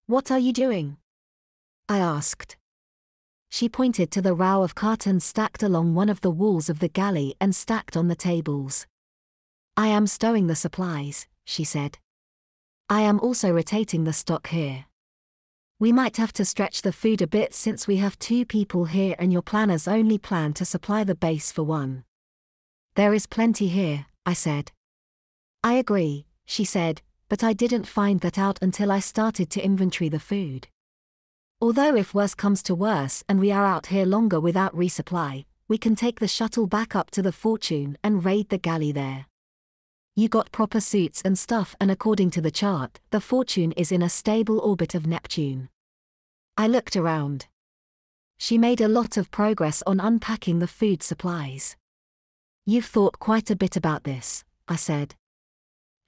What are you doing? I asked. She pointed to the row of cartons stacked along one of the walls of the galley and stacked on the tables. I am stowing the supplies, she said. I am also rotating the stock here. We might have to stretch the food a bit since we have 2 people here and your planners only plan to supply the base for 1. There is plenty here, I said. I agree, she said, but I didn't find that out until I started to inventory the food. Although if worse comes to worse and we are out here longer without resupply, we can take the shuttle back up to the Fortune and raid the galley there. You got proper suits and stuff, and according to the chart, the Fortune is in a stable orbit of Neptune. I looked around. She made a lot of progress on unpacking the food supplies. You've thought quite a bit about this, I said.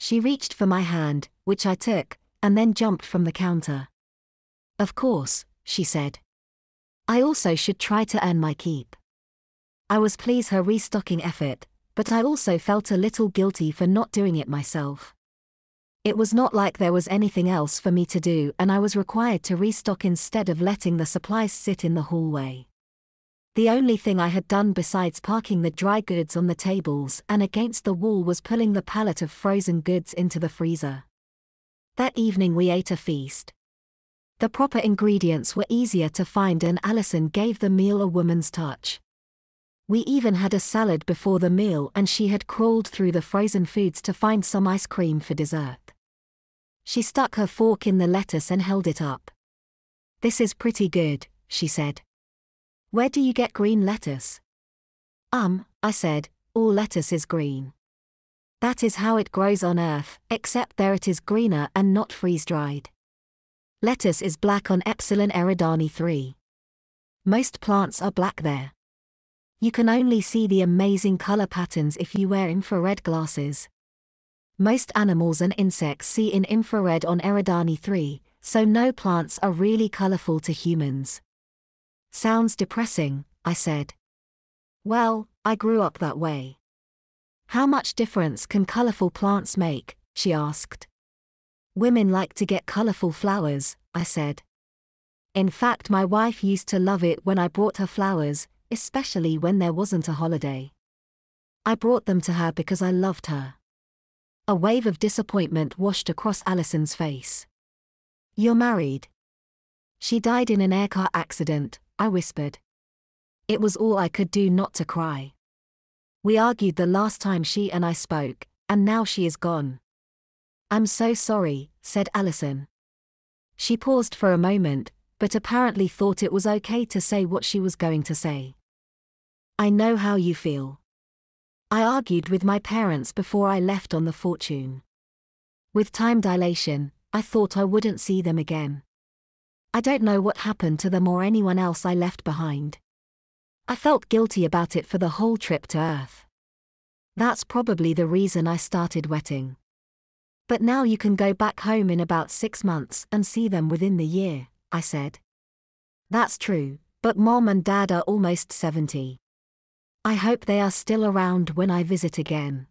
She reached for my hand, which I took, and then jumped from the counter. Of course, she said. I also should try to earn my keep. I was pleased her restocking effort, but I also felt a little guilty for not doing it myself. It was not like there was anything else for me to do, and I was required to restock instead of letting the supplies sit in the hallway. The only thing I had done besides parking the dry goods on the tables and against the wall was pulling the pallet of frozen goods into the freezer. That evening we ate a feast. The proper ingredients were easier to find and Alison gave the meal a woman's touch. We even had a salad before the meal and she had crawled through the frozen foods to find some ice cream for dessert. She stuck her fork in the lettuce and held it up. This is pretty good, she said. Where do you get green lettuce? I said, all lettuce is green. That is how it grows on Earth, except there it is greener and not freeze-dried. Lettuce is black on Epsilon Eridani 3. Most plants are black there. You can only see the amazing color patterns if you wear infrared glasses. Most animals and insects see in infrared on Eridani 3, so no plants are really colorful to humans. Sounds depressing, I said. Well, I grew up that way. How much difference can colorful plants make? She asked. Women like to get colorful flowers, I said. In fact, my wife used to love it when I brought her flowers, especially when there wasn't a holiday. I brought them to her because I loved her. A wave of disappointment washed across Alison's face. You're married. She died in an aircar accident, I whispered. It was all I could do not to cry. We argued the last time she and I spoke, and now she is gone. I'm so sorry, said Alison. She paused for a moment, but apparently thought it was okay to say what she was going to say. I know how you feel. I argued with my parents before I left on the Fortune. With time dilation, I thought I wouldn't see them again. I don't know what happened to them or anyone else I left behind. I felt guilty about it for the whole trip to Earth. That's probably the reason I started wetting. But now you can go back home in about 6 months and see them within the year, I said. That's true, but Mom and Dad are almost 70. I hope they are still around when I visit again.